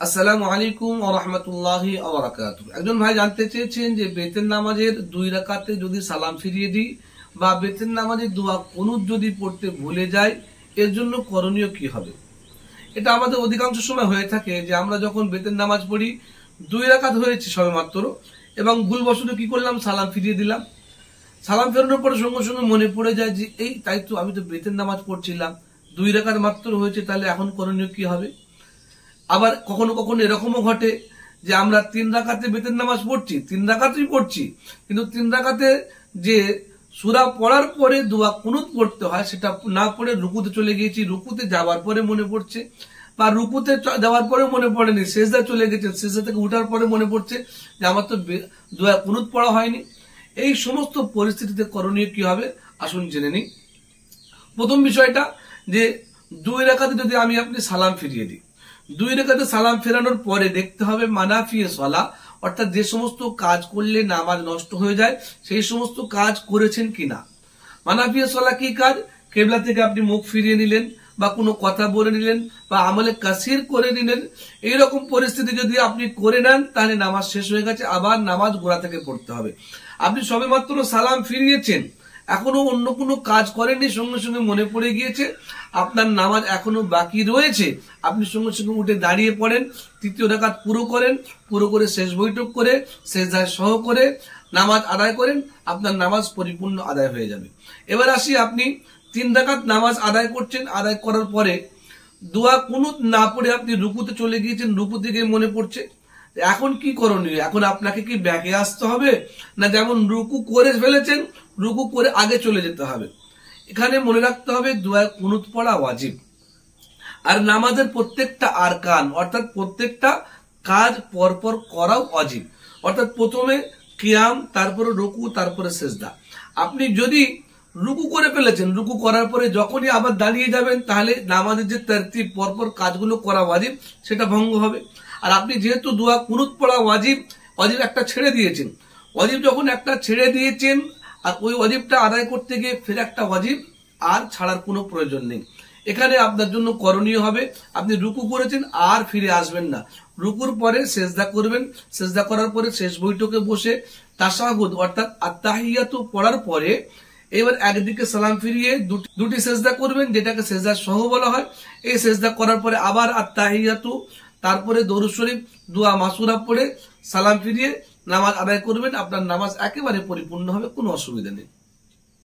আসসালামু আলাইকুম ওয়া রাহমাতুল্লাহি ওয়া বারাকাতুহু। একজন ভাই জানতে চেয়েছেন যে বেতের নামাজের 2 রাকাতে যদি সালাম ফিরিয়ে দিই বা বেতের নামাজের দোয়া কুনুত যদি পড়তে ভুলে যাই, এর জন্য করণীয় কি হবে। এটা আমাদের অধিকাংশ সময় হয়ে থাকে যে আমরা যখন বেতের নামাজ পড়ি 2 রাকাত হয়েছে সবেমাত্র এবং ভুলবশত কি করলাম, সালাম ফিরিয়ে দিলাম। সালাম ফেরানোর পরে সঙ্গে সঙ্গে মনে পড়ে যায় যে এই তাই তো, আমি তো বেতের নামাজ পড়ছিলাম, 2 রাকাত মাত্র হয়েছে, তাহলে এখন করণীয় কি হবে। আবার কখনো কখনো এরকমও ঘটে যে আমরা 3 রাকাতে বেতের নামাজ পড়ছি, 3 রাকাতই পড়ছি, কিন্তু 3 রাকাতে যে সূরা পড়ার পরে দোয়া কুনুত পড়তে হয় সেটা না পড়ে রুকুতে চলে গিয়েছি, রুকুতে যাওয়ার পরে মনে পড়ছে, বা রুকুতে যাওয়ার পরে মনে পড়েনি, সেজদা চলে গেছে, সেজদা থেকে উঠার পরে মনে পড়ছে যে আমার তো দোয়া কুনুত পড়া হয়নি। এই সমস্ত পরিস্থিতিতে করণীয় কি হবে আসুন জেনে নিই। প্রথম বিষয়টা যে 2 রাকাতে যদি আপনি সালাম ফিরিয়ে দিই, 2 রাকাতে সালাম ফেরানোর পরে দেখতে হবে মানাফিয়ে সলা, অর্থাৎ যে সমস্ত কাজ করলে নামাজ নষ্ট হয়ে যায় সেই সমস্ত কাজ করেছেন কিনা। মানাফিয়ে সলা কি কাজ? কেবলা থেকে আপনি মুখ ফিরিয়ে নিলেন, বা কোনো কথা বলে নিলেন, বা আমলে কাসির করে নিলেন। এইরকম পরিস্থিতি যদি আপনি করে নেন তাহলে নামাজ শেষ হয়ে গেছে, আবার নামাজ গোড়া থেকে পড়তে হবে। আপনি সবেমাত্র সালাম ফিরিয়েছেন, এখনো অন্য কোনো কাজ করেননি, সঙ্গে সঙ্গে মনে পড়ে গিয়েছে আপনার নামাজ এখনো বাকি রয়েছে, আপনি সঙ্গে সঙ্গে উঠে দাঁড়িয়ে পড়েন, 3য় রাকাত পুরো করেন, পুরো করে শেষ বৈঠক করে সেজদায় সহ করে নামাজ আদায় করেন, আপনার নামাজ পরিপূর্ণ আদায় হয়ে যাবে। এবার আসি, আপনি 3 রাকাত নামাজ আদায় করছেন, আদায় করার পরে দোয়া কুনুত না পড়ে আপনি রুকুতে চলে গিয়েছেন, রুকু থেকে মনে পড়ছে, এখন কি করণীয়? এখন আপনাকে কি ব্যাকে আসতে হবে, না যেমন রুকু করে ফেলেছেন রুকু করে আগে চলে যেতে হবে? এখানে মনে রাখতে হবে দোয়ায় কুনুত পড়া ওয়াজিব, আর নামাজের প্রত্যেকটা আরকান অর্থাৎ প্রত্যেকটা কাজ পরপর করাও ওয়াজিব। অর্থাৎ প্রথমে কিয়াম, তারপরে রুকু, তারপরে সেজদা। আপনি যদি রুকু করে ফেলেছেন, রুকু করার পরে যখনই আবার দাঁড়িয়ে যাবেন তাহলে নামাজের যে তারতিব পরপর কাজগুলো করা ওয়াজিব সেটা ভঙ্গ হবে। আর আপনি যেহেতু দোয়া কুনুত পড়া ওয়াজিব, ওয়াজিব একটা ছেড়ে দিয়েছেন, ওয়াজিব যখন একটা ছেড়ে দিয়েছেন আর ওই ওয়াজিবটা আদায় করতে গিয়ে ফের একটা ওয়াজিব আর ছাড়ার কোনো প্রয়োজন নেই। এখানে আপনার জন্য করণীয় হবে, আপনি রুকু করেছেন আর ফিরে আসবেন না, রুকুর পরে সেজদা করবেন, সেজদা করার পরে শেষ বৈঠকে বসে তাশাহুদ অর্থাৎ আত্তাহিয়াতু পড়ার পরে এবার একদিকে সালাম ফিরিয়ে দুটি সেজদা করবেন, যেটাকে সেজদা সহ বলা হয়। এই সেজদা করার পরে আবার আত্তাহিয়াতু, তারপরে দরুদ শরীফ, দোয়া মাসুরা পড়ে সালাম ফিরিয়ে নামাজ আদায় করবেন, আপনার নামাজ একেবারে পরিপূর্ণ হবে, কোনো অসুবিধা নেই।